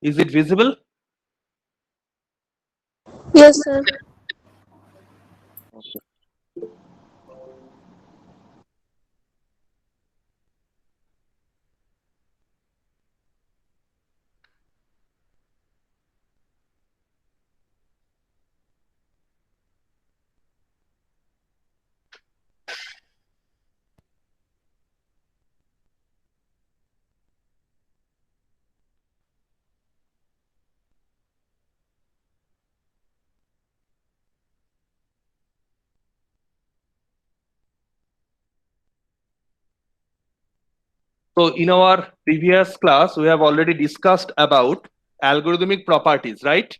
Is it visible? Yes, sir. So in our previous class, we have already discussed about algorithmic properties, right?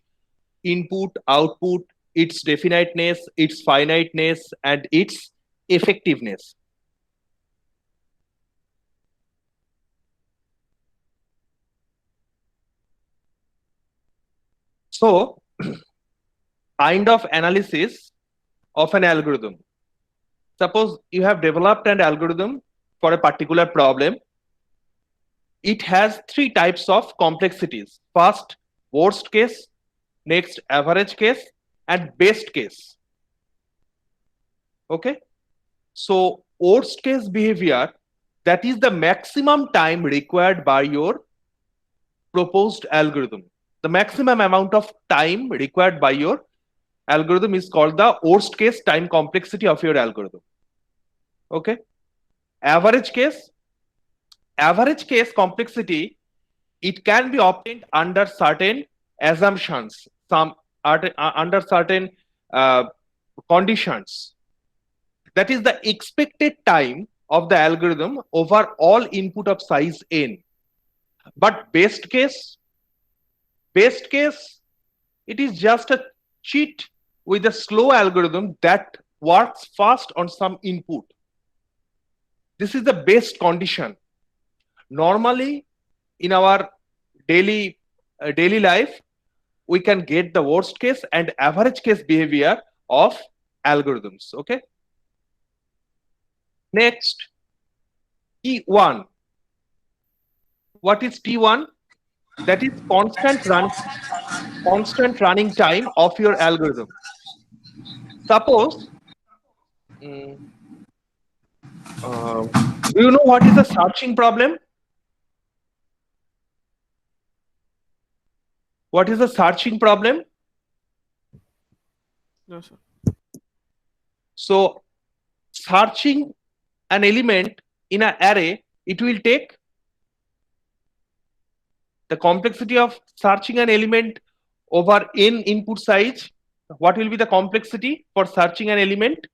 Input, output, its definiteness, its finiteness, and its effectiveness. So, kind of analysis of an algorithm. Suppose you have developed an algorithm for a particular problem. It has three types of complexities. First, worst case, next, average case, and best case. Okay. So, worst case behavior, that is the maximum time required by your proposed algorithm. The maximum amount of time required by your algorithm is called the worst case time complexity of your algorithm. Okay. Average case, average case complexity, it can be obtained under certain assumptions, under certain uh, conditions. That is the expected time of the algorithm over all input of size n. But best case, it is just a cheat with a slow algorithm that works fast on some input. This is the best condition. Normally, in our daily life, we can get the worst case and average case behavior of algorithms. Okay. Next, T1. What is T1? That is constant running time of your algorithm. Suppose, mm, do you know what is a searching problem? What is a searching problem? No, sir. So, searching an element in an array, it will take the complexity of searching an element over n input size. What will be the complexity for searching an element?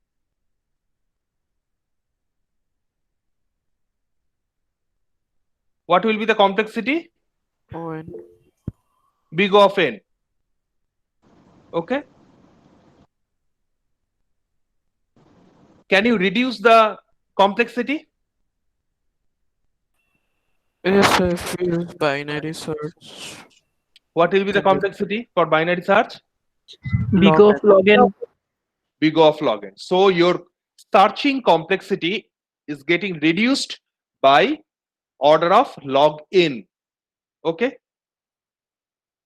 What will be the complexity? On. Big of n. Okay. Can you reduce the complexity? Yes, sir. If we use binary search, What will be the then the complexity for binary search? Big log of log n. Big of log n. So your searching complexity is getting reduced by order of log n. Okay.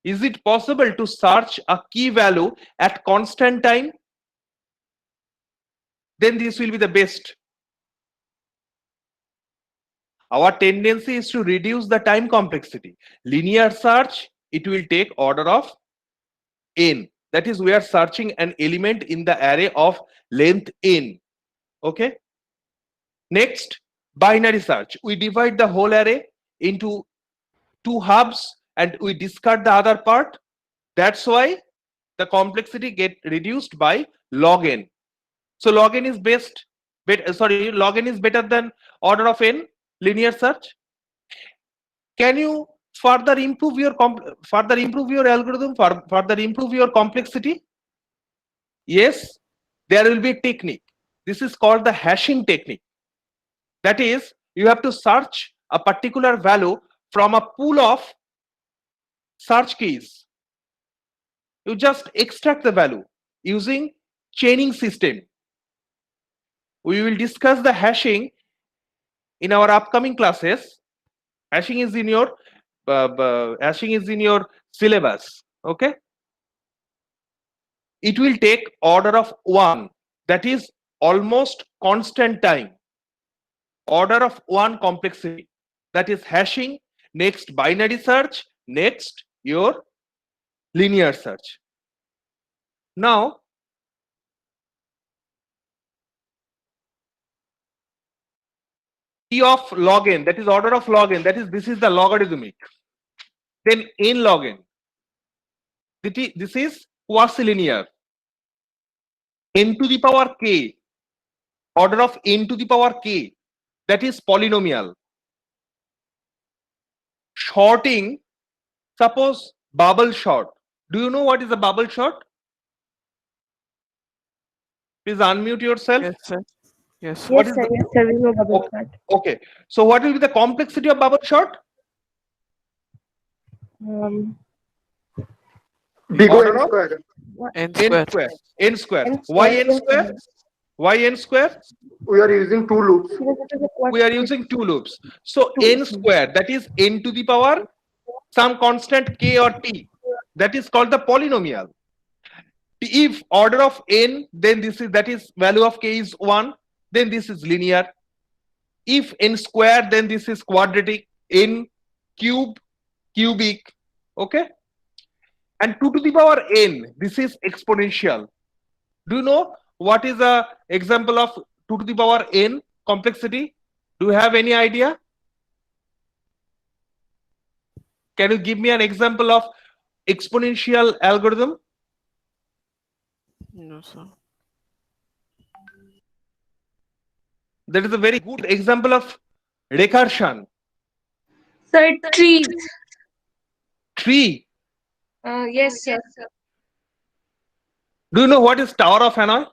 Is it possible to search a key value at constant time? Then this will be the best. Our tendency is to reduce the time complexity. Linear search, it will take order of n. That is, we are searching an element in the array of length n. Okay. Next, binary search. We divide the whole array into two halves and we discard the other part. That's why the complexity get reduced by log n. So log n is log n is better than order of n linear search. Can you further improve your algorithm, further improve your complexity? Yes, there will be a technique. This is called the hashing technique. That is, you have to search a particular value from a pool of search keys. You just extract the value using chaining system. We will discuss the hashing in our upcoming classes. Hashing is in your hashing is in your syllabus. Okay, it will take order of 1, that is almost constant time. Order of 1 complexity, that is hashing, next binary search, next your linear search. Now T of log n, that is order of log n, that is this is the logarithmic. Then n log n, this is quasi-linear. N to the power k, order of n to the power k, that is polynomial. Shorting, suppose bubble sort. Do you know what is a bubble sort? Please unmute yourself. Yes, sir. Yes, sir. What Yes, is sir. the- Yes, sir. We know bubble Okay. sort. Okay, so what will be the complexity of bubble sort? Big O Order n of square. N n square. square. N square. N Why square, n yes, square? sir. Why n square? We are using two loops. Because it is a quad We are square. using two loops. So Two. n square, that is n to the power some constant k or t, that is called the polynomial. If order of n, then this is, that is value of k is 1, then this is linear. If n square, then this is quadratic. N cube, cubic. Okay, and 2 to the power n, this is exponential. Do you know what is a example of 2 to the power n complexity? Do you have any idea? Can you give me an example of exponential algorithm? No, sir. That is a very good example of recursion. Sir, trees. Tree. Yes, sir. Do you know what is Tower of Hanoi?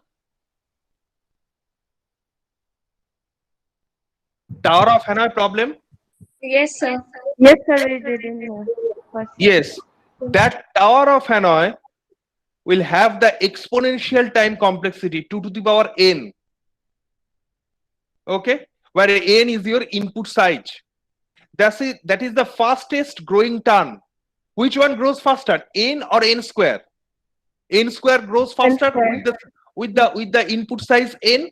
Tower of Hanoi problem? Yes, sir. Yes, sir. We did in first. Yes. That Tower of Hanoi will have the exponential time complexity 2 to the power n. Okay, where n is your input size. That is the fastest growing term. Which one grows faster, n or n square? N square grows faster square. with the input size n.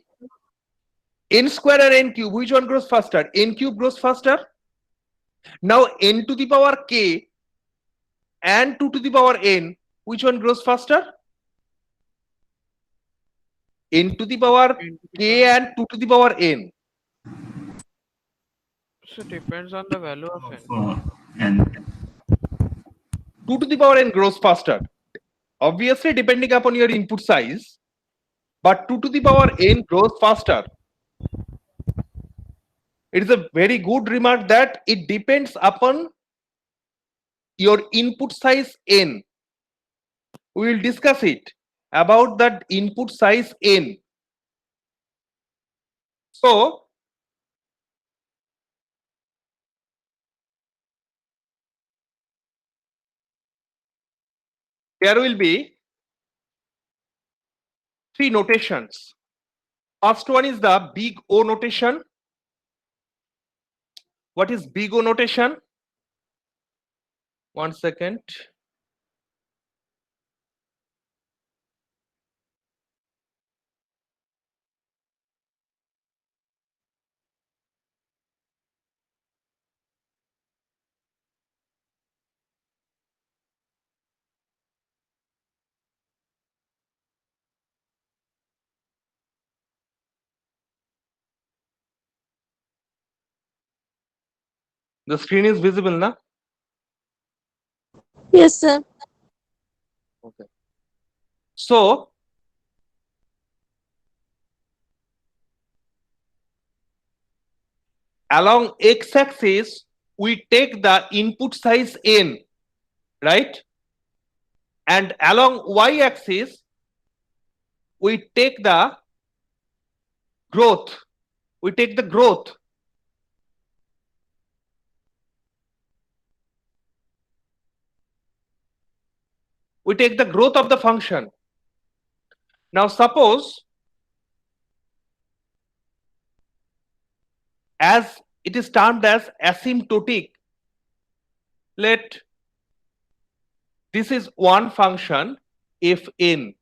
N square or n cube, which one grows faster? N cube grows faster. Now n to the power k and 2 to the power n, which one grows faster? N to the power k and 2 to the power n. So depends on the value of n. And 2 to the power n grows faster. Obviously, depending upon your input size, but 2 to the power n grows faster. It is a very good remark that it depends upon your input size n. We will discuss it about that input size n. So there will be 3 notations. First one is the big O notation. What is big O notation? 1 second. The screen is visible now. Yes, sir. Okay. So along x-axis, we take the input size n, right? And along y-axis, we take the growth. We take the growth. We take the growth of the function. Now suppose as it is termed as asymptotic. let this is one function fn.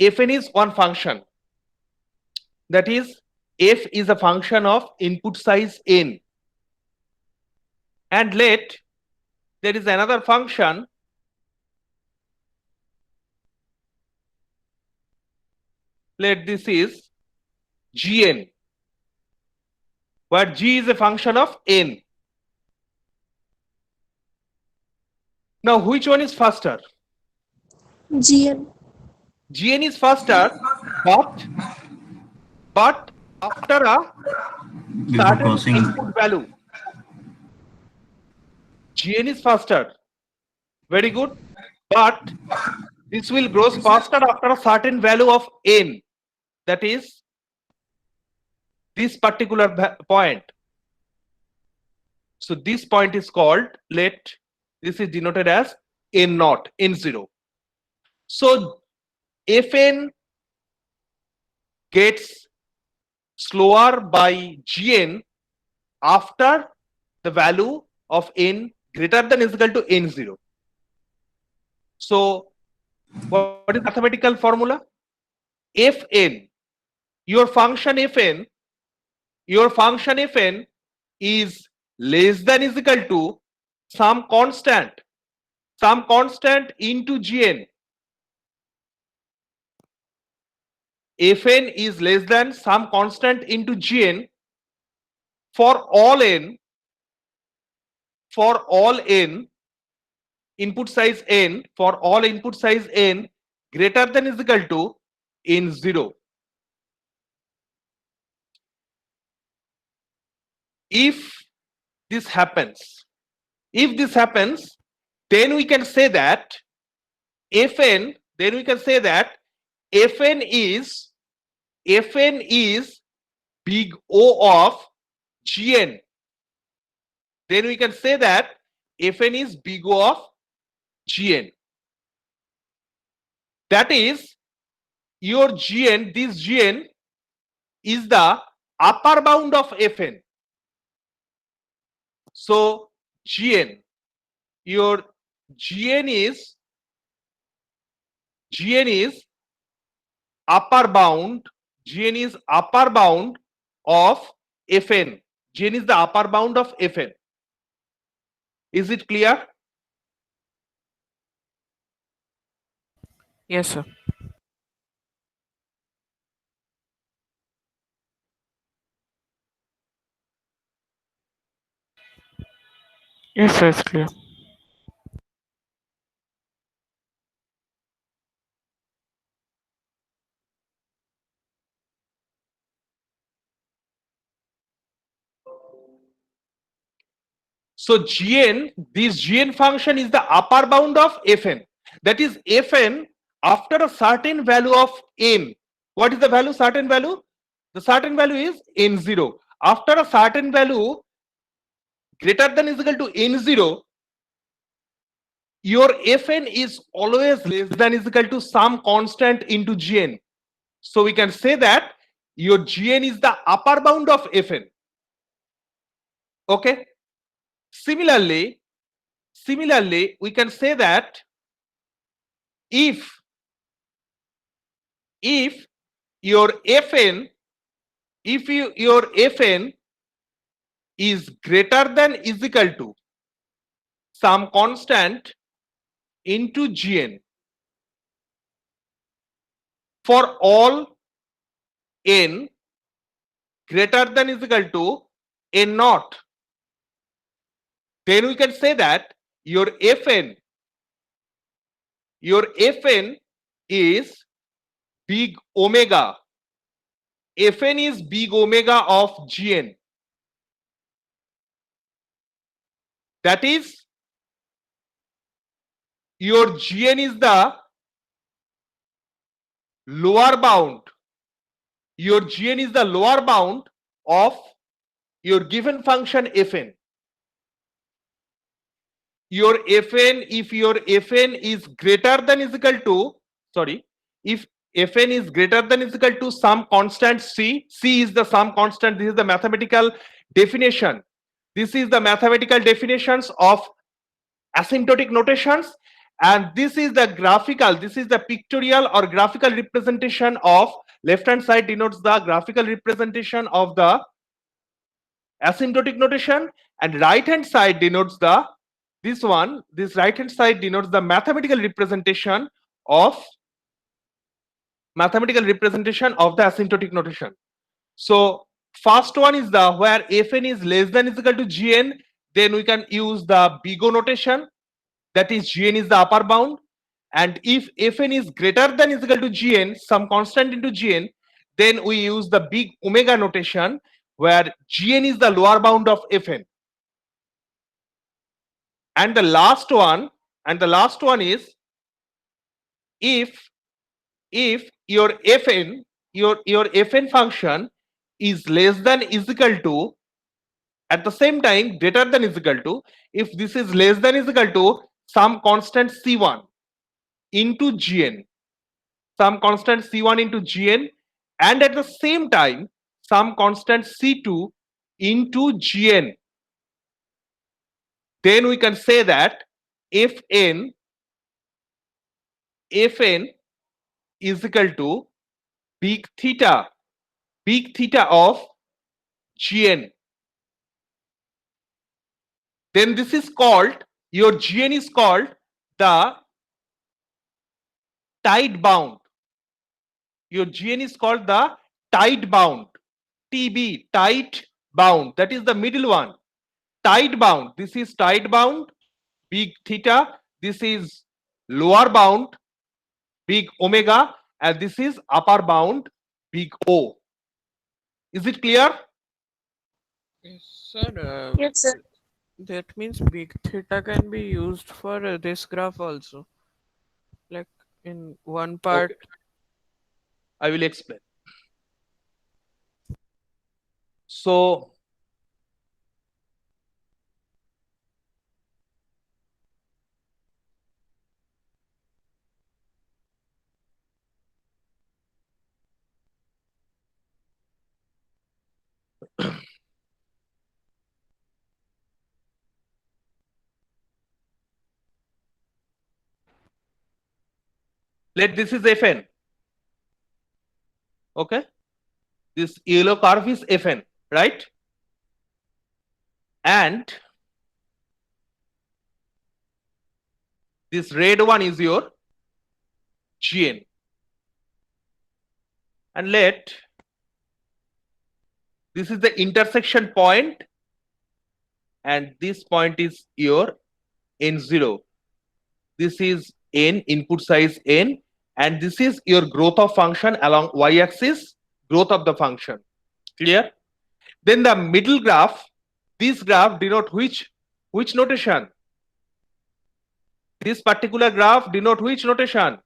Fn is one function, that is f is a function of input size n, and let there is another function let this is gn, where g is a function of n. Now which one is faster? GN. Gn is faster, but after a Before certain crossing, input value. Gn is faster. Very good. But this will grow faster after a certain value of n. That is this particular point. So this point is called, this is denoted as n naught, n0. So fn gets slower by gn after the value of n greater than is equal to n0. So what is the mathematical formula? Fn, your function fn is less than is equal to some constant into gn. Fn is less than some constant into gn for all n input size n, for all input size n greater than is equal to n0. If this happens, then we can say that fn is big O of gn. Then we can say that fn is big O of gn. That is, your gn, this gn is the upper bound of fn. So gn, your gn is upper bound, of fn. Gn is the upper bound of fn. Is it clear? Yes, sir. Yes, sir, it's clear. So gn, this gn function is the upper bound of fn. That is, fn after a certain value of n. What is the value? Certain value? The certain value is n0. After a certain value greater than is equal to n0, your fn is always less than is equal to some constant into gn. So we can say that your gn is the upper bound of fn. Okay. Similarly, we can say that if your fn is greater than is equal to some constant into gn for all n greater than is equal to n naught, then we can say that your fn is big omega. Fn is big omega of gn. That is, your gn is the lower bound. Your gn is the lower bound of your given function fn. Your fn, if your fn is greater than is equal to, if fn is greater than is equal to some constant c is the some constant. This is the mathematical definition. This is the mathematical definitions of asymptotic notations, and this is the graphical, this is the pictorial or graphical representation of left hand side denotes the graphical representation of the asymptotic notation, and right hand side denotes the this right hand side denotes the mathematical representation of the asymptotic notation. So first one is the where fn is less than is equal to gn, then we can use the big O notation, that is gn is the upper bound, and if fn is greater than is equal to gn, some constant into gn, then we use the big omega notation where gn is the lower bound of fn. And the last one is if your fn function is less than is equal to, at the same time greater than is equal to, if this is less than is equal to some constant c1 into gn, some constant c1 into gn, and at the same time some constant c2 into gn, then we can say that fn is equal to big theta of gn. Then this is called, your gn is called the tide bound. Your gn is called the tide bound, tb, tide bound, that is the middle one, tide bound. This is tide bound big theta, this is lower bound big omega, and this is upper bound big O. Is it clear? Yes, sir. Yes, sir. That means big theta can be used for this graph also. Like in one part. Okay. I will explain. So let this is fn. Okay, this yellow curve is fn, right? And this red one is your gn, and let this is the intersection point, and this point is your n0. This is n, input size n, and this is your growth of function along y-axis, growth of the function. Clear? Then the middle graph, this graph denote which notation? This particular graph denote which notation?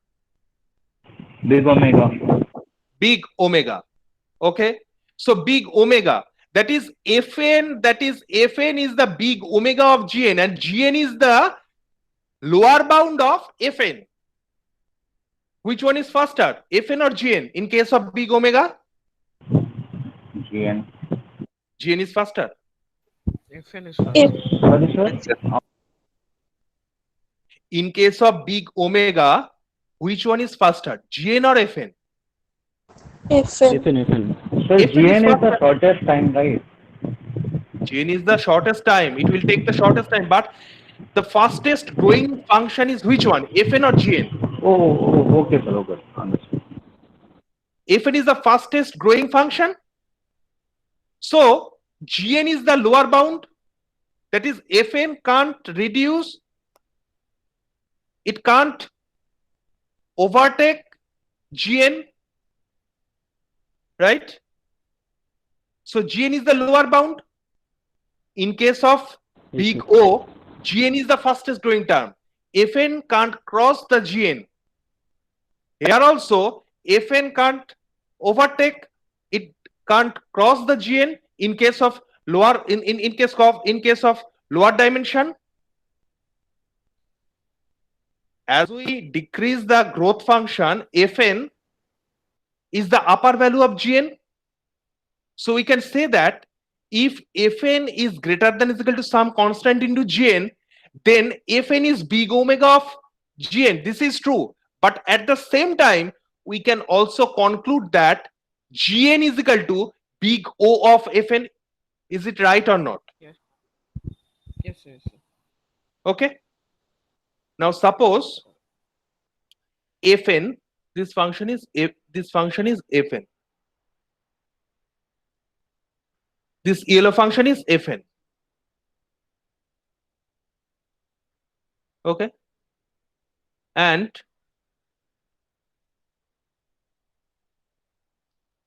Big omega. Big omega. Okay, so big omega, that is fn is the big omega of gn, and gn is the lower bound of fn. Which one is faster, fn or gn in case of big omega? GN. Gn is faster. Fn is If fast. Sorry, sir. In case of big omega, which one is faster, gn or fn? FN. So If it is GN is the faster- shortest time, right? Gn is the shortest time, it will take the shortest time, but the fastest growing function is which one, fn or gn? Oh, okay, sir. Okay, understood. Fn is the fastest growing function, so gn is the lower bound, that is fn can't reduce, it can't overtake gn, right? So gn is the lower bound. In case of big O, gn is the fastest growing term, fn can't cross the gn. Here also fn can't overtake, it can't cross the gn in case of lower, in case of lower dimension. As we decrease the growth function, fn is the upper value of gn, so we can say that if Fn is greater than or equal to some constant into Gn, then Fn is big omega of Gn. This is true. But at the same time, we can also conclude that Gn is equal to big O of Fn. Is it right or not? Yes, yes. Okay. Now suppose Fn, this function is Fn. This yellow function is Fn. Okay. And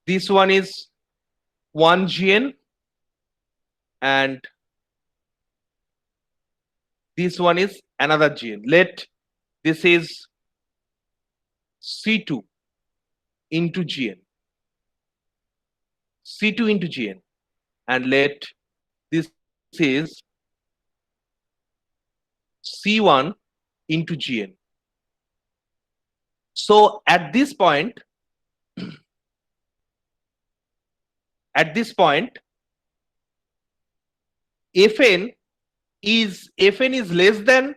this one is 1 Gn and this one is another Gn. Let this is C2 into Gn. C2 into Gn. And let this is C1 into Gn. So at this point, Fn is less than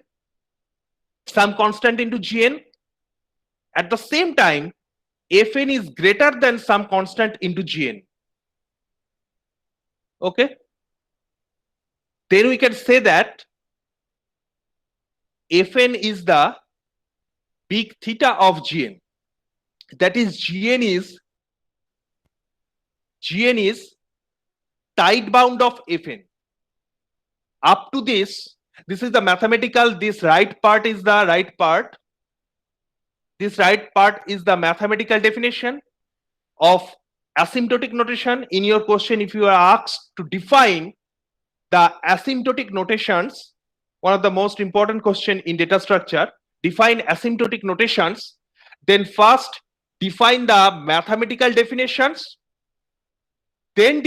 some constant into Gn. At the same time, Fn is greater than some constant into Gn. Okay. Then we can say that Fn is the big theta of Gn. That is Gn is tight bound of Fn. Up to this is the mathematical, this right part is the right part. This right part is the mathematical definition of asymptotic notation. In your question, if you are asked to define the asymptotic notations, one of the most important question in data structure, define asymptotic notations, then first define the mathematical definitions, then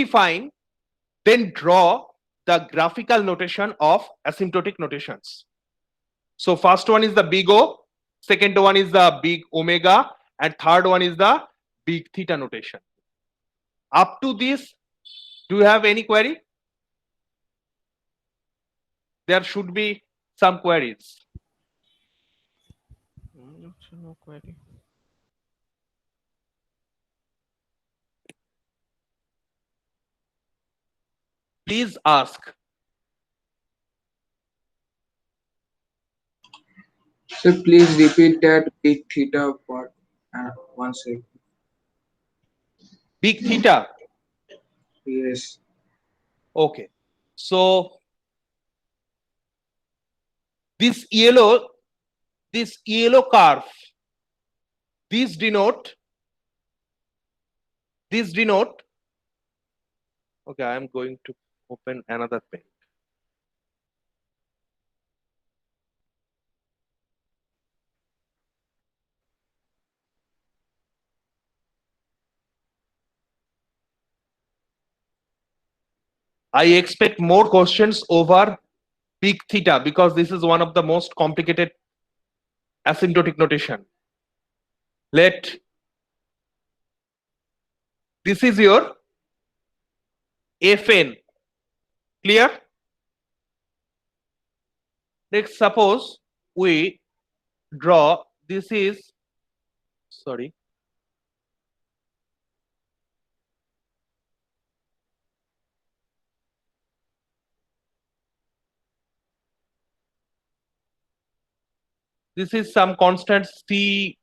draw the graphical notation of asymptotic notations. So first one is the big O, second one is the big omega, and third one is the big theta notation. Up to this, do you have any query? There should be some queries. No query. Please ask. So please repeat that big theta part once again. Big theta. Yes. Okay. So this yellow curve, this denote. Okay, I am going to open another page. I expect more questions over big theta because this is one of the most complicated asymptotic notation. This is your Fn. Clear? Let's suppose we draw, this is, sorry. This is some constant C,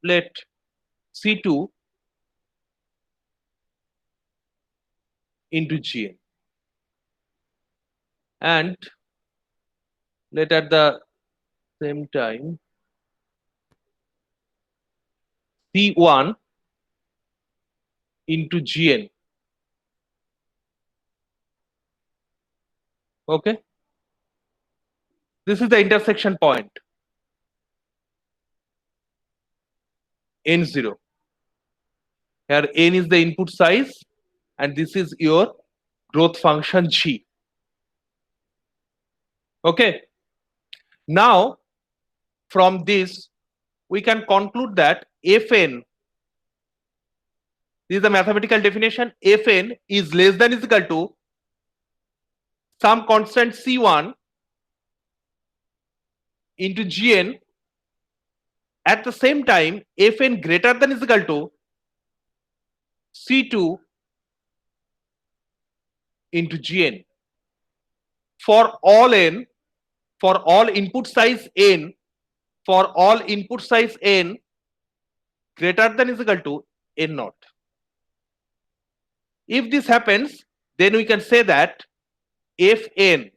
let C2 into Gn. And let at the same time C1 into Gn. Okay. This is the intersection point. N0. Here N is the input size and this is your growth function G. Okay. Now from this we can conclude that Fn This is the mathematical definition. Fn is less than is equal to some constant C1 into Gn. At the same time, Fn greater than is equal to C2 into Gn. For all n, for all input size n, for all input size n greater than is equal to n naught. If this happens, then we can say that Fn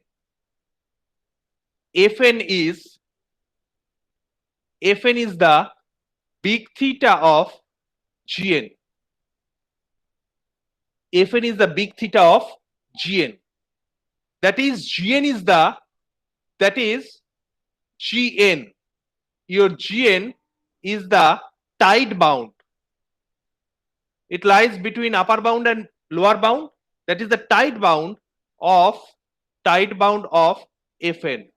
is the big theta of Gn. Fn is the big theta of Gn. That is Gn is the, that is Gn. Your Gn is the tide bound. It lies between upper bound and lower bound. That is the tide bound of Fn.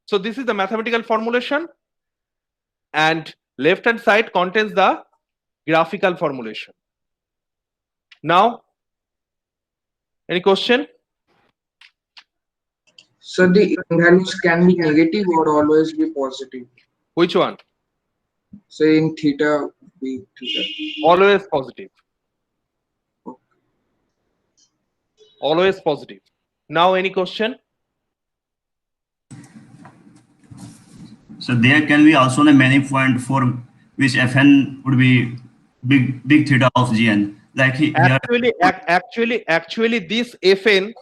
So this is the mathematical formulation, and left hand side contains the graphical formulation. Now, any question? So the values can be negative or always be positive. Which one? Say in theta, be theta. Always positive. Always positive. Now, any question? So there can be also a manifold for which Fn would be big theta of Gn. Like here, Actually, this Fn,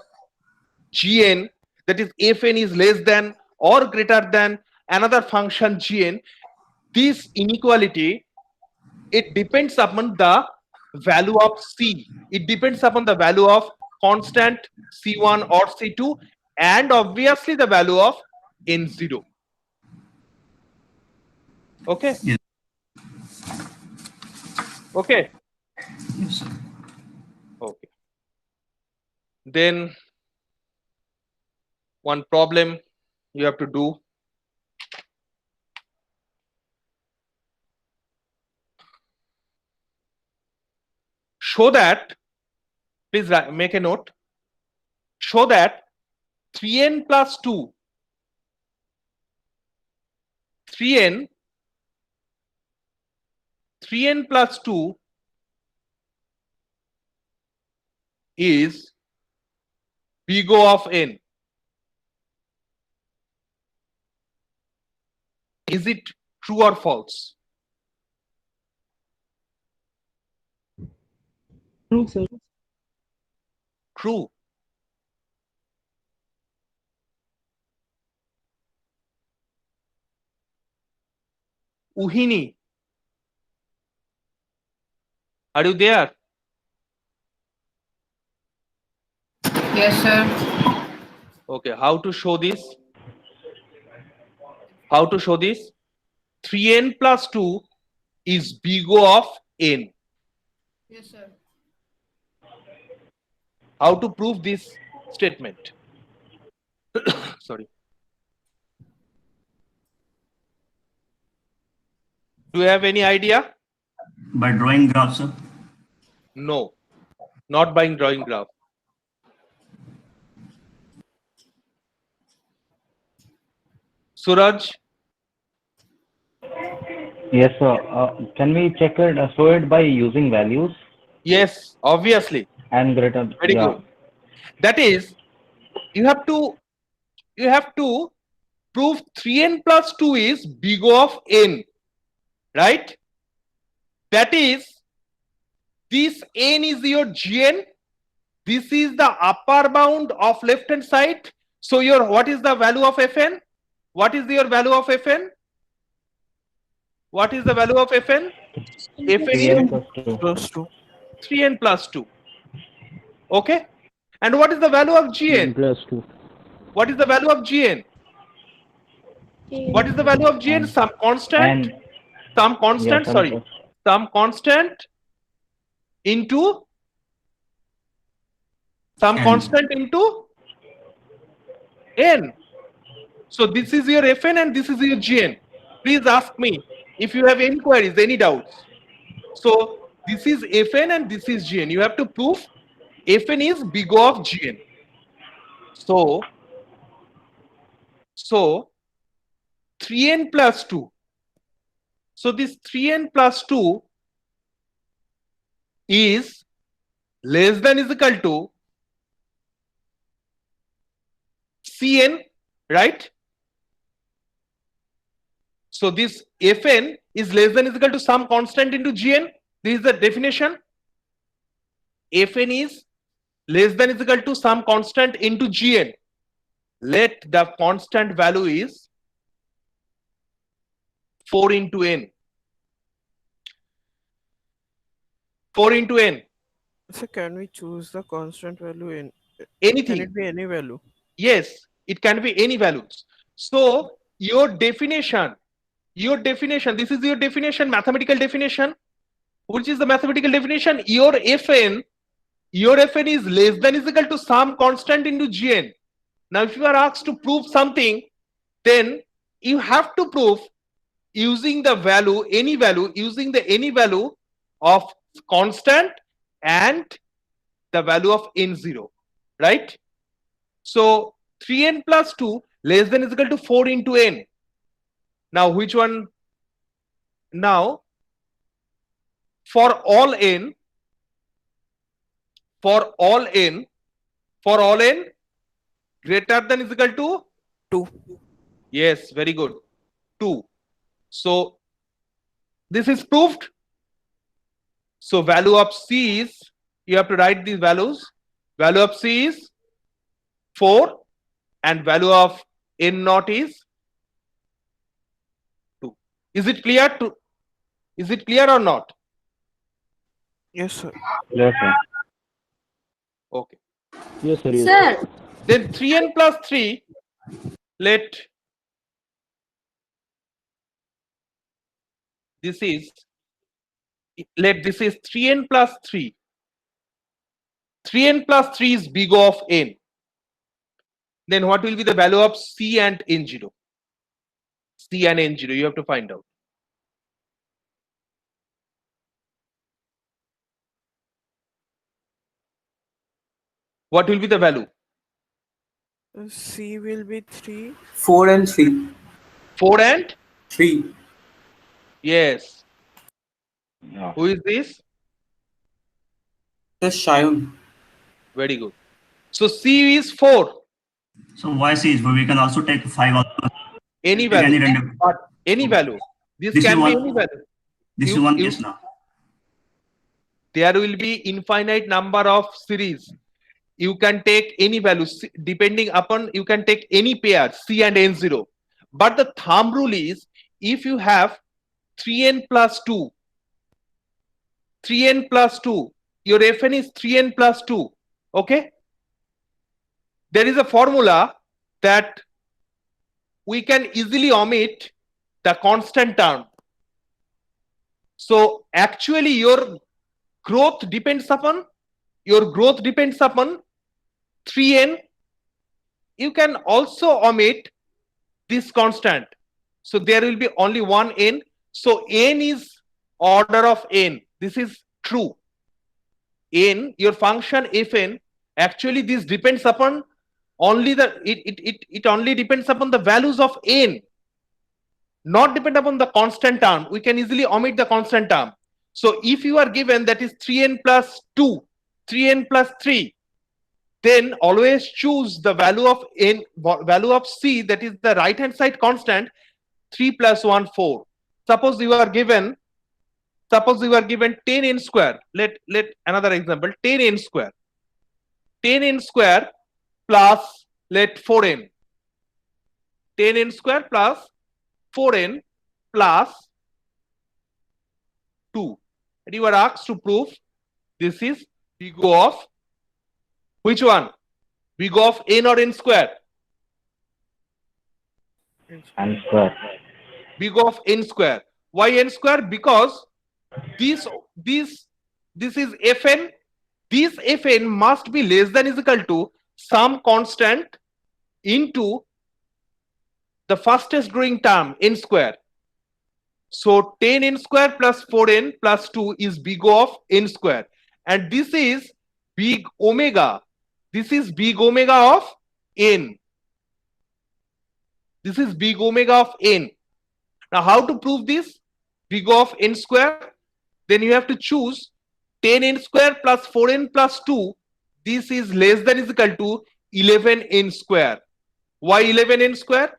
Gn, that is Fn is less than or greater than another function Gn. This inequality, it depends upon the value of C. It depends upon the value of constant C1 or C2, and obviously the value of N0. Okay. Yes. Okay. yes, sir. Okay. Then one problem you have to do. Show that, please make a note. Show that 3n plus 2, 3n plus 2 is big O of n. Is it true or false? True, sir. True. Uhini, are you there? Yes, sir. Okay, how to show this? How to show this? 3n plus 2 is big O of n. Yes, sir. How to prove this statement? Sorry. Do you have any idea? By drawing graph, sir. No, not by drawing graph. Suraj, Yes, sir. Can we check it, show it by using values yes, obviously. and greater? Very yeah. good. That is, you have to prove 3n plus 2 is big O of n, right? That is, this n is your Gn. This is the upper bound of left hand side. So your, what is the value of Fn? What is your value of Fn? What is the value of Fn? Fn 3n is plus 2. Plus 2. 3n plus 2. Okay. And what is the value of Gn? Plus 2. What is the value of Gn? What is the value of Gn? Some constant. And Some constant. yeah, Sorry. Some constant into some N. constant into n. So this is your Fn and this is your Gn. Please ask me, if you have any queries, any doubts. So this is Fn and this is Gn. You have to prove Fn is big O of Gn. So 3n plus 2. So this 3n plus 2 is less than is equal to Cn, right? So this Fn is less than is equal to some constant into Gn. This is the definition. Fn is less than is equal to some constant into Gn. Let the constant value is 4 into n. 4 into n. So can we choose the constant value in? Can Anything. it be any value? Yes, it can be any values. So your definition, this is your definition, mathematical definition. Which is the mathematical definition? Your Fn is less than is equal to some constant into Gn. Now, if you are asked to prove something, then you have to prove using the value, any value, using the any value of constant and the value of n0, right? So 3n plus 2 less than is equal to 4 into n. Now, which one? Now, for all n, greater than is equal to 2. Yes, very good. 2. So this is proved. So value of C is, you have to write these values. Value of C is 4 and value of n naught is 2. Is it clear to? Is it clear or not? Yes, sir. Yes, sir. Okay. Yes, sir. Yes, Sir, Then 3n plus 3, let this is 3n plus 3. 3n plus 3 is big O of n. Then what will be the value of C and n0? C and n0, you have to find out. What will be the value? C will be 3. 4 and 3. 4 and 3. yes. Yeah. Who is this? The Shayun. Very good. So C is 4. So why C is 4? We can also take 5 also. Any Take value. any random. But any value. This This is can be one- any value. This is You- one you- case now. There will be infinite number of series. You can take any value depending upon, you can take any pair C and n0. But the thumb rule is, if you have 3n plus 2, 3n plus 2, your Fn is 3n plus 2. Okay? There is a formula that we can easily omit the constant term. So actually your growth depends upon 3n. You can also omit this constant. So there will be only one n. So n is order of n. This is true. N, your function Fn, actually this depends upon only the, it only depends upon the values of n, not depend upon the constant term. We can easily omit the constant term. So if you are given that is 3n plus 2, 3n plus 3, then always choose the value of n, value of C, that is the right hand side constant. 3 plus 1, 4. Suppose you are given 10n square. Let another example, 10n square. 10n square plus let 4n. 10n square plus 4n plus 2. And you are asked to prove this is big O of which one? Big O of n or n square? And square. Big O of n square. Why n square? Because this is Fn. This Fn must be less than is equal to some constant into the fastest growing term n square. So 10n square plus 4n plus 2 is big O of n square. And this is big omega. This is big omega of n. This is big omega of n. Now how to prove this? Big O of n square. Then you have to choose 10n square plus 4n plus 2. This is less than is equal to 11n square. Why 11n square?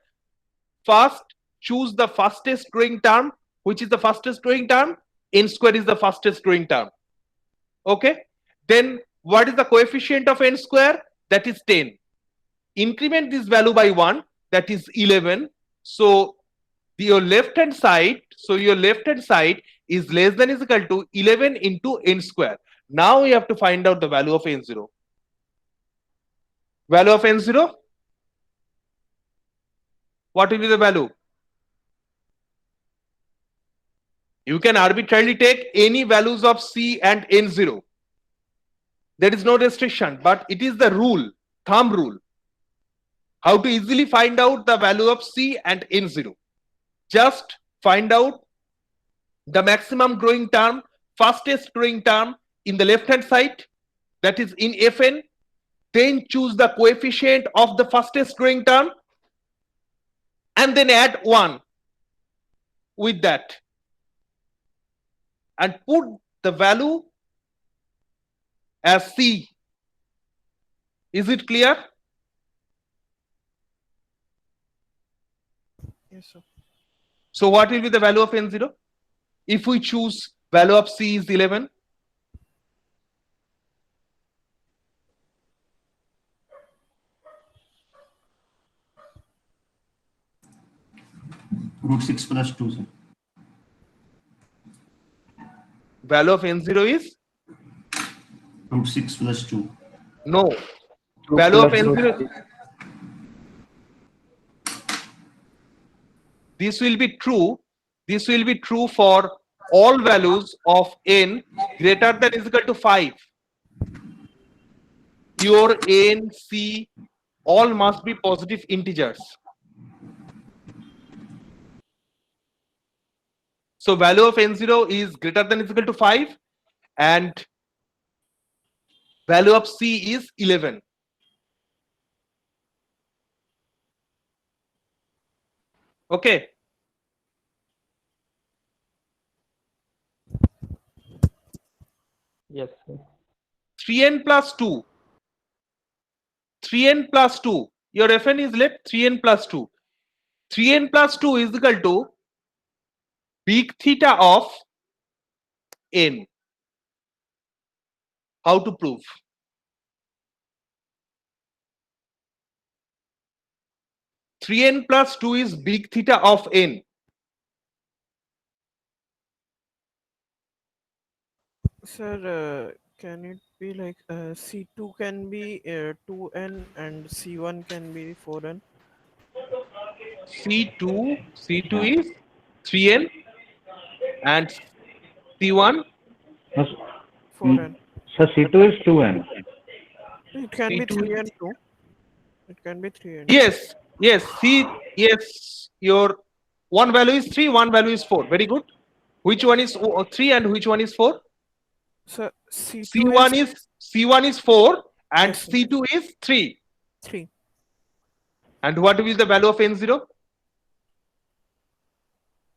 First, choose the fastest growing term. Which is the fastest growing term? N square is the fastest growing term. Okay. Then what is the coefficient of n square? That is 10. Increment this value by 1. That is 11. So your left hand side. So your left hand side is less than is equal to 11 into n square. Now we have to find out the value of n0. Value of n0. What will be the value? You can arbitrarily take any values of C and N0. There is no restriction, but it is the rule, thumb rule. How to easily find out the value of C and N0. Just find out the maximum growing term, fastest growing term in the left hand side, that is in Fn. Then choose the coefficient of the fastest growing term and then add 1 with that. And put the value as C. Is it clear? Yes, sir. So what will be the value of N0? If we choose value of C is 11. Root 6 plus 2, sir. Value of N0 is? Root 6 plus 2. No. Value of N0. This will be true. This will be true for all values of n greater than is equal to 5. Your n, c, all must be positive integers. So value of n0 is greater than is equal to 5 and value of c is 11. Okay. Yes, sir. 3n plus 2. 3n plus 2. Your Fn is let 3n plus 2. 3n plus 2 is equal to big theta of n. How to prove? Three n plus 2 is big theta of n. Sir, can it be like C2 can be 2n and C1 can be 4n? C2 is 3n and C1 No, 4n. so C2 is 2n. It can be C2 3n too. It can be 3n. yes, yes, your one value is 3, one value is 4. Very good. Which one is 3 and which one is 4? So C2 C1 is 4 and Yes, sir. C2 is 3. 3. And what will be the value of n0?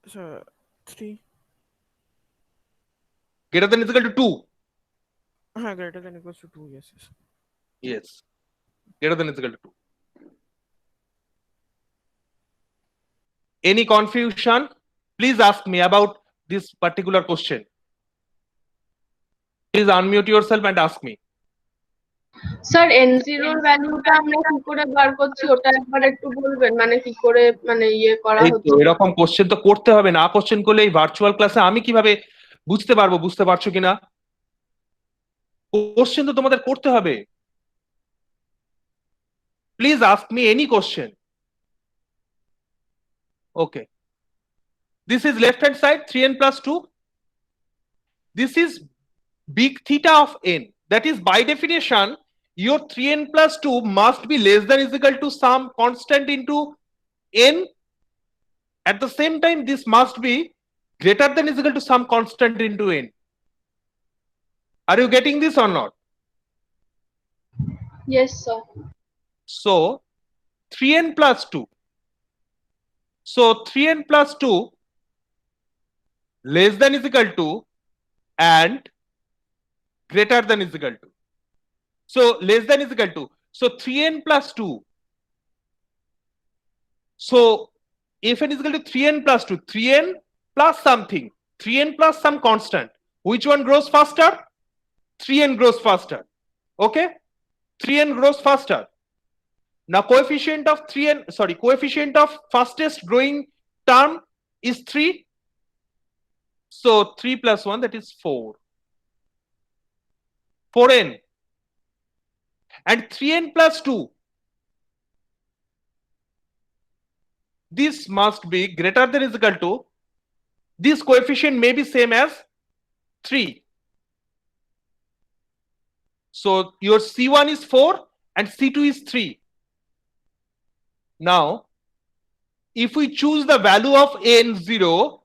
So 3. Greater than is equal to 2. Greater than equals to 2. Yes, yes. Yes. Greater than is equal to 2. Any confusion? Please ask me about this particular question. Please unmute yourself and ask me. Sir n0 এর ভ্যালুটা আমরা কি করে বার করছি ওটা একবার একটু বলবেন মানে কি করে মানে ইয়ে করা এই তো, হচ্ছে এরকম কোশ্চেন তো করতে হবে না কোশ্চেন করলে এই ভার্চুয়াল ক্লাসে আমি কিভাবে বুঝতে পারবো বুঝতে পারছো কিনা কোশ্চেন তো তোমাদের করতে হবে please ask me any question okay this is left hand side 3n plus 2 this is big theta of n that is by definition your 3n plus 2 must be less than is equal to some constant into n. At the same time, this must be greater than is equal to some constant into n. Are you getting this or not? Yes, sir. So 3n plus 2. So 3n plus 2 less than is equal to and greater than is equal to. So less than is equal to. So 3n plus 2. So if n is equal to 3n plus 2, 3n plus something, 3n plus some constant. Which one grows faster? 3n grows faster. Okay? 3n grows faster. Now coefficient of fastest growing term is 3. So 3 plus 1, that is 4. 4n. And 3n plus 2. This must be greater than is equal to, this coefficient may be same as 3. So your C1 is 4 and C2 is 3. Now, if we choose the value of n0,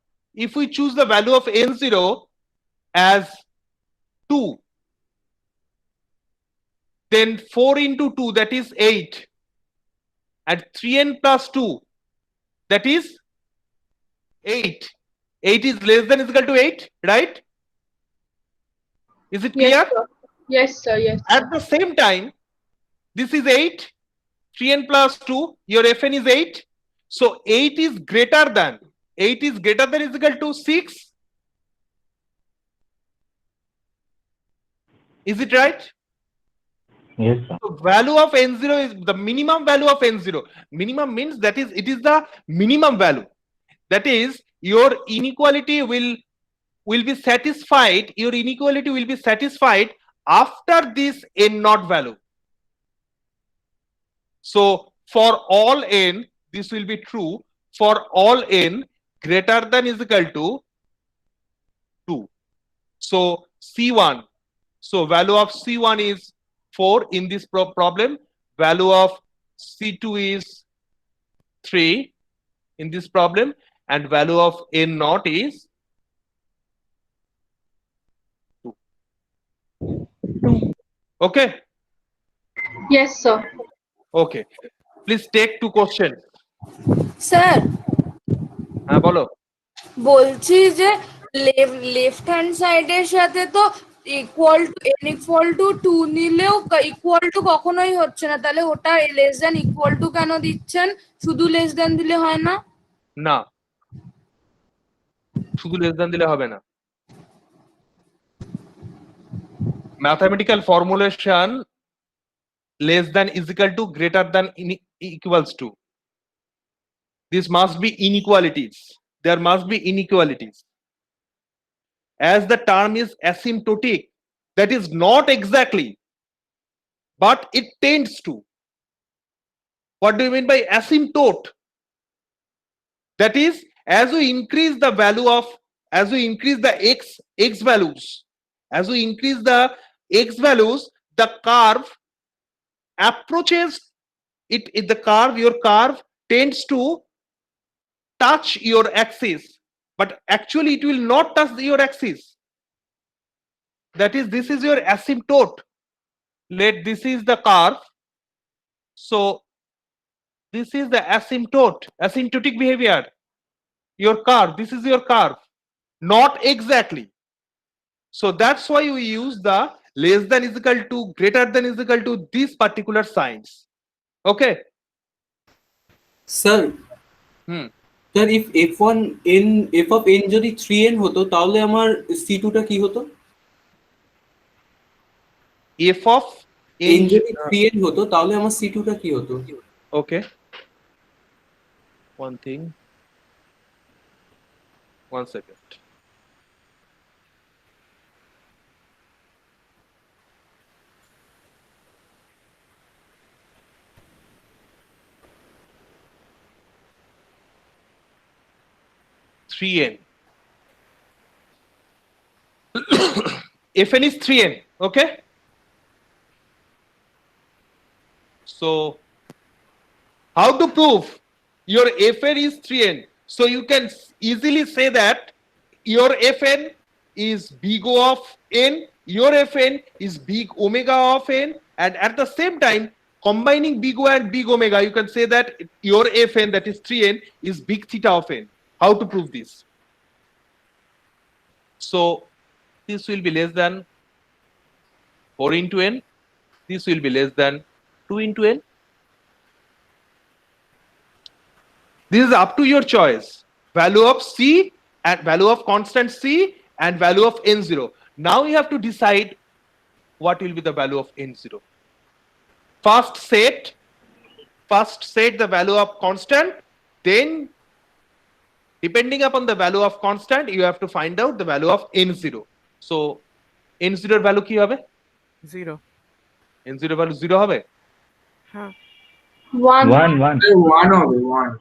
as 2, then 4 into 2, that is 8. And 3n plus 2, that is 8. 8 is less than is equal to 8, right? Is it clear? Yes, sir. Yes, sir. Yes. At the same time, this is 8. 3n plus 2, your Fn is 8. So 8 is greater than is equal to 6. Is it right? Yes, sir. So value of n0 is the minimum value of n0. Minimum means that is it is the minimum value. That is your inequality will be satisfied. Your inequality will be satisfied after this n naught value. So for all n, this will be true. For all n greater than is equal to 2. So C1. So value of C1 is 4 in this problem. Value of C2 is 3 in this problem. And value of n naught is 2. Okay. Yes, sir. Okay. Please take 2 questions. Sir বলো। বলছি যে left hand সাইডের সাথে তো equal to n equal to 2 নিলেও equal to কখনোই হচ্ছে না, তাহলে ওটা লেস দ্যান ইকুয়াল টু কেন দিচ্ছেন? শুধু লেস দ্যান দিলে হয় না? না, শুধু লেস দ্যান দিলে হবে না। Mathematical formulation less than is equal to greater than equals to. This must be inequalities. There must be inequalities. As the term is asymptotic, that is not exactly, but it tends to. What do you mean by asymptote? That is, as we increase the value of, as we increase the x values, as we increase the x values, the curve approaches it, your curve tends to touch your axis, but actually it will not touch your axis. That is, this is your asymptote. This is the curve. So this is the asymptotic behavior. Your curve, this is your curve, not exactly. So that's why we use the less than is equal to, greater than is equal to these particular signs. Okay. Sir, Sir, if f of n যদি 3n হতো তাহলে আমার c2 টা কি হতো? f of n যদি 3n হতো তাহলে আমার c2 টা কি হতো? Okay. One thing. 1 second. N. Fn is 3n. Okay. So how to prove your Fn is 3n? So you can easily say that your Fn is big O of n, your Fn is big omega of n, and at the same time, combining big O and big omega, you can say that your Fn, that is 3n, is big theta of n. How to prove this? So this will be less than 4 into n. This will be less than 2 into n. This is up to your choice. Value of c and value of constant c and value of n0. Now you have to decide what will be the value of n0. First set the value of constant, then depending upon the value of constant, you have to find out the value of n0. So n0 এর value কি হবে? 0 n0 এর value 0 হবে? হ্যাঁ 1 1 হবে 1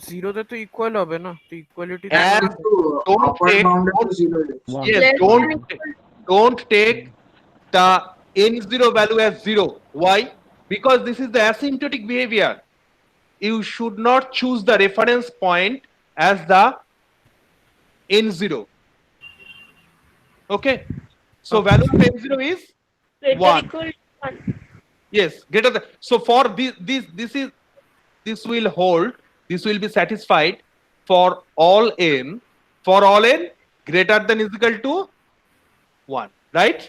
0 তে তো equal হবে না, তো equality And don't upper take, bound to 0 One. yes, Less don't take the n0 value as 0. Why? Because this is the asymptotic behavior. You should not choose the reference point as the n0. Okay, so value of n0 is 1. Yes, greater than. So for this will hold. This will be satisfied for all n. For all n greater than is equal to 1. Right?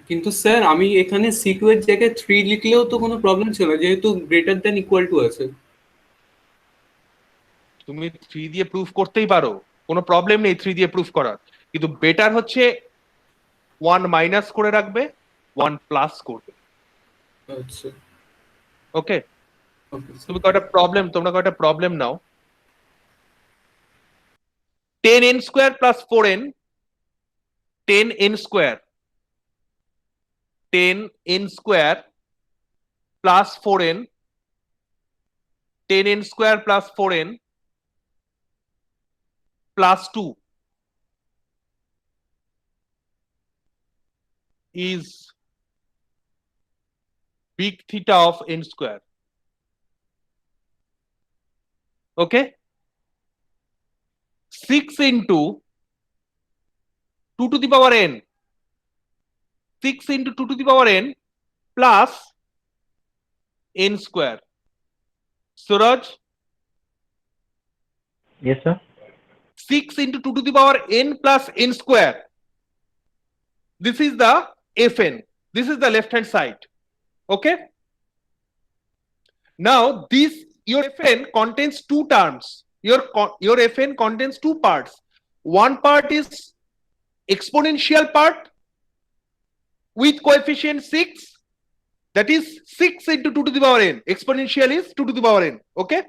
কিন্তু sir আমি এখানে c2 এর জায়গায় 3 লিখলেও তো কোনো problem ছিল না, যেহেতু গ্রেটার দ্যান ইকুয়াল টু আছে। তুমি 3 দিয়ে প্রুফ করতেই পারো, কোনো প্রবলেম নেই 3 দিয়ে প্রুফ করার, কিন্তু বেটার হচ্ছে 1 মাইনাস করে রাখবে, 1 প্লাস করবে। আচ্ছা ওকে, ওকে তুমি কয়টা প্রবলেম, তোমরা কয়টা problem now. 10n square plus 4n, 10n square, 10n square plus 4n, 10n square plus 4n plus 2 is big theta of n square. Okay, 6 into 2 to the power n, 6 into 2 to the power n plus n square. Suraj, Yes, sir. 6 into 2 to the power n plus n square. This is the Fn. This is the left hand side. Okay. Now this, your Fn contains two terms. Your Fn contains two parts. One part is exponential part with coefficient 6. That is 6 into 2 to the power n. Exponential is 2 to the power n. Okay.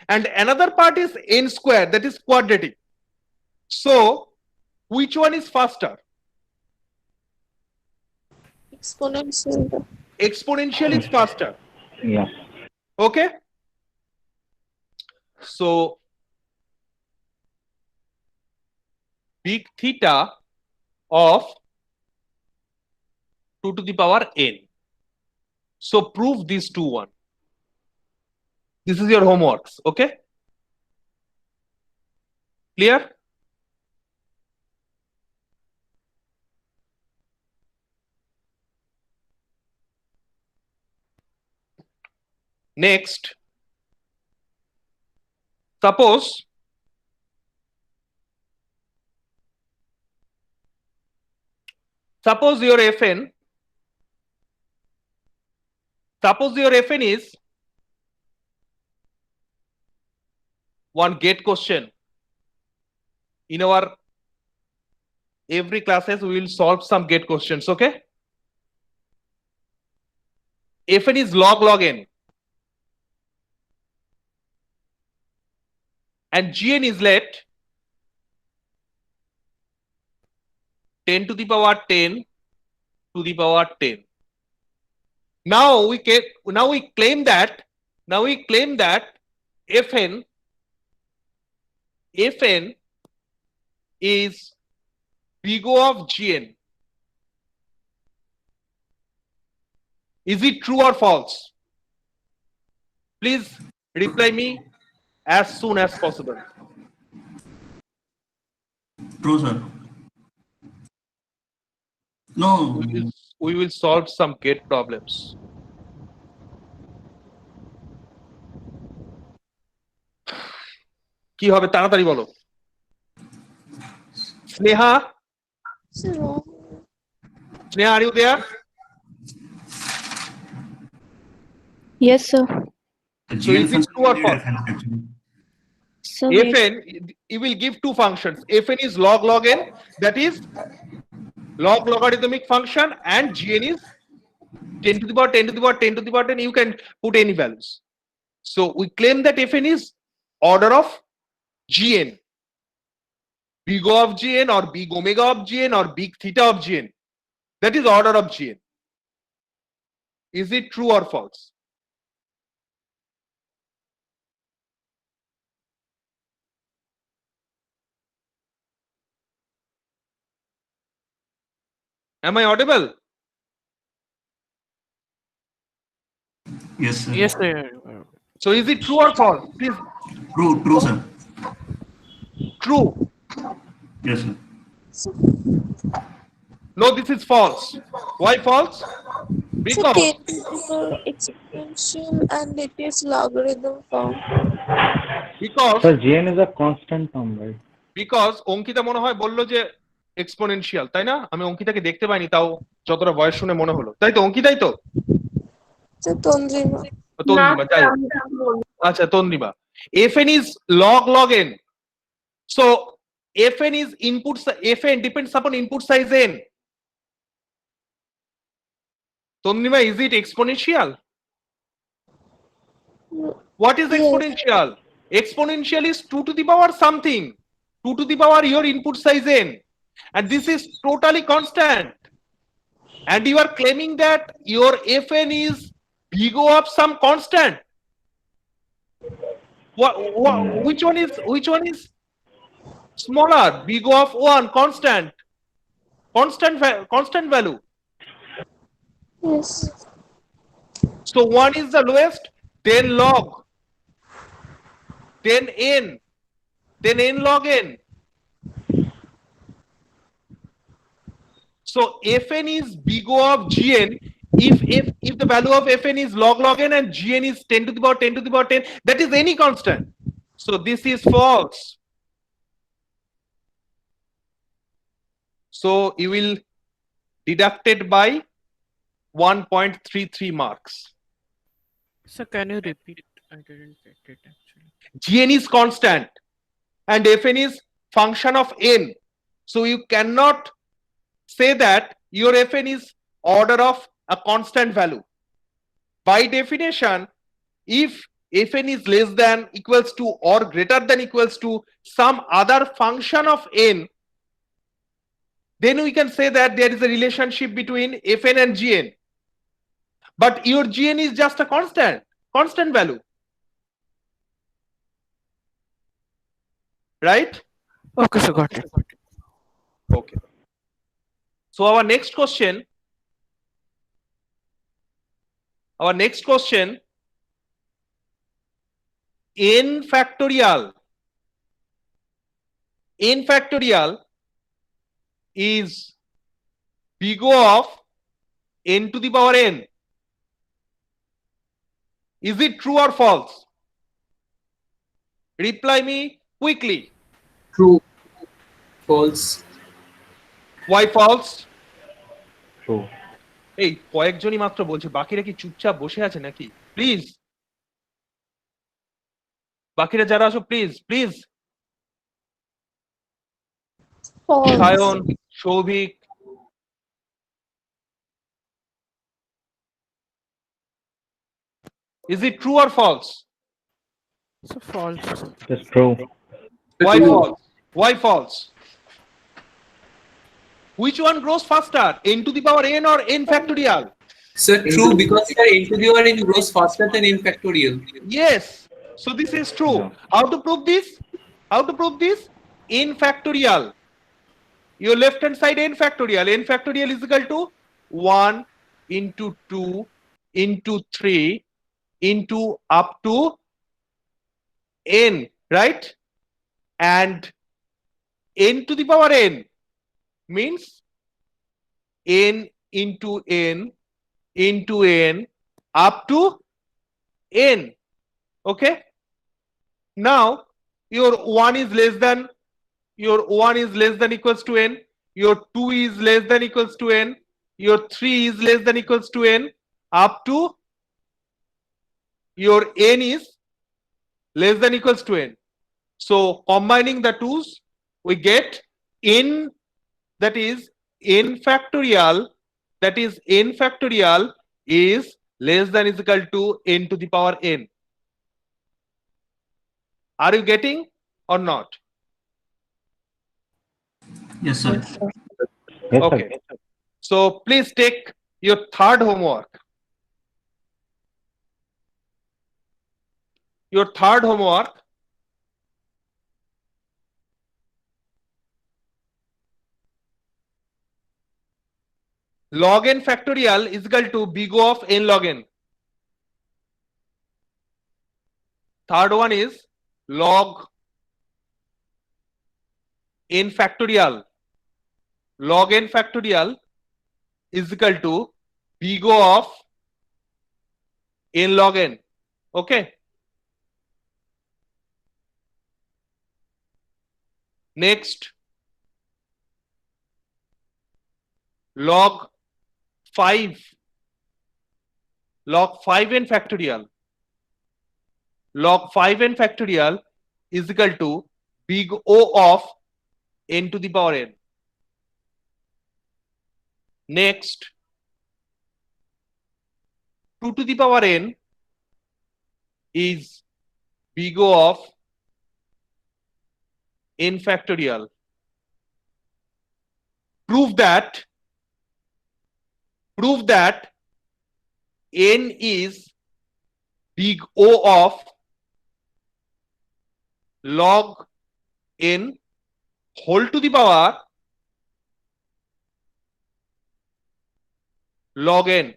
And another part is n square, that is quadratic. So which one is faster? Exponential is faster. Yeah. Okay. So big theta of 2 to the power n. So prove these two one. This is your homeworks. Okay. Clear? Next, suppose your Fn, is one gate question. In our every classes we will solve some gate questions. Okay, Fn is log n and Gn is let 10 to the power 10 to the power 10. Now we claim that Fn is big O of Gn. Is it true or false? Please reply me as soon as possible. True, sir. No, We will solve some gate problems. কি হবে তাড়াতাড়ি বলো। Sneha, Sneha, are you there? Yes, sir. the So GN is it function true or will false? Fn actually. So wait. Fn, you will give two functions. Fn is log n, that is log logarithmic function, and Gn is 10 to the power 10 to the power 10 to the power 10. You can put any values. So we claim that Fn is order of Gn, big O of Gn or big omega of Gn or big theta of Gn. That is order of Gn. Is it true or false? Am I audible? Yes, sir. Yes, sir. So is it true or false? Please, True, sir. true. Yes, sir. No, this is false. Why false? Because Exponential and it is logarithm form. Sir, Gn is a constant term, right? because Ankita মনে হয় বললো যে exponential, তাই না? আমি অঙ্কিতাকে দেখতে পাইনি, তাও যতটা ভয়েস শুনে মনে হলো, তাই তো অঙ্কিতাই তো? Tondrima. তন্দ্রিমা, যাই হোক। আচ্ছা, Tandrima. Fn is log n. So Fn is input, Fn depends upon input size n. Tandrima, is it exponential? What is exponential? Exponential is 2 to the power something. 2 to the power your input size n. And this is totally constant. And you are claiming that your Fn is big O of some constant. Which one is smaller? Big O of 1 constant. Constant value. Yes. So 1 is the lowest, then log, then n log n. So Fn is big O of Gn if the value of Fn is log n and Gn is 10 to the power 10 to the power 10, that is any constant. So this is false. So you will deduct it by 1.33 marks. So can you repeat? I didn't get it actually. Gn is constant and Fn is function of n. So you cannot say that your Fn is order of a constant value. By definition, if Fn is less than equals to or greater than equals to some other function of n, then we can say that there is a relationship between Fn and Gn. But your Gn is just a constant value. Right? Okay, so got it. Okay. So our next question n factorial is big O of n to the power n. Is it true or false? Reply me quickly. True. False. Why false? True. এই কয়েকজনই মাত্র বলছে, বাকিরা কি চুপচাপ বসে আছে নাকি? Please বাকিরা যারা আছো please Sayan, Souvik, is it true or false? So false. It's true. Why True. false? Why false? Which one grows faster, n to the power n or n factorial? Sir, true, because sir, n to the power n grows faster than n factorial. Yes. So this is true. Yeah. How to prove this? N factorial. Your left hand side n factorial. N factorial is equal to 1 into 2 into 3 into up to n, right? And n to the power n means n into n into n up to n. Okay, now your 1 is less than equals to n, your 2 is less than equals to n, your 3 is less than equals to n, up to your n is less than equals to n. So combining the twos, we get n, that is n factorial, is less than is equal to n to the power n. Are you getting or not? Yes, sir. Yes, Okay. sir. So please take your third homework. Your third homework. Log n factorial is equal to big O of n log n. Third one is log n factorial. Log n factorial is equal to big O of n log n. Okay. Next, log 5n factorial. Log 5n factorial is equal to big O of n to the power n. Next, 2 to the power n is big O of n factorial. Prove that n is big O of log n whole to the power log n.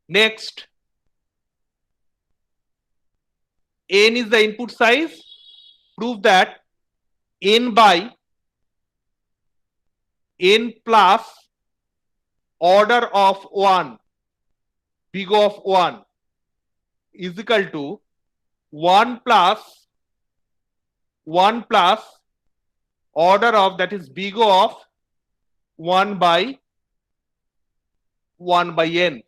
Next, n is the input size. Prove that n by n plus order of 1, big O of 1, is equal to 1 plus order of, that is big O of 1 by n.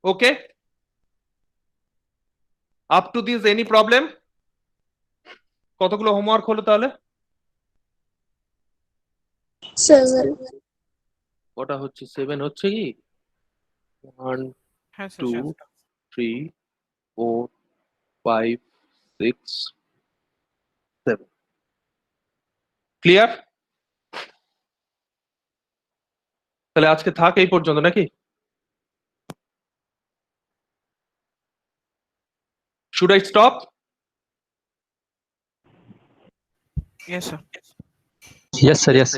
Okay, up to this any problem? কতগুলো homework হলো তাহলে? 7. ওটা হচ্ছে 7 হচ্ছে কি? 1 হ্যাঁ sir 2 3 4 5 6 7. Clear? তাহলে আজকে থাক এই পর্যন্ত নাকি? Should I stop? Yes, sir. Yes.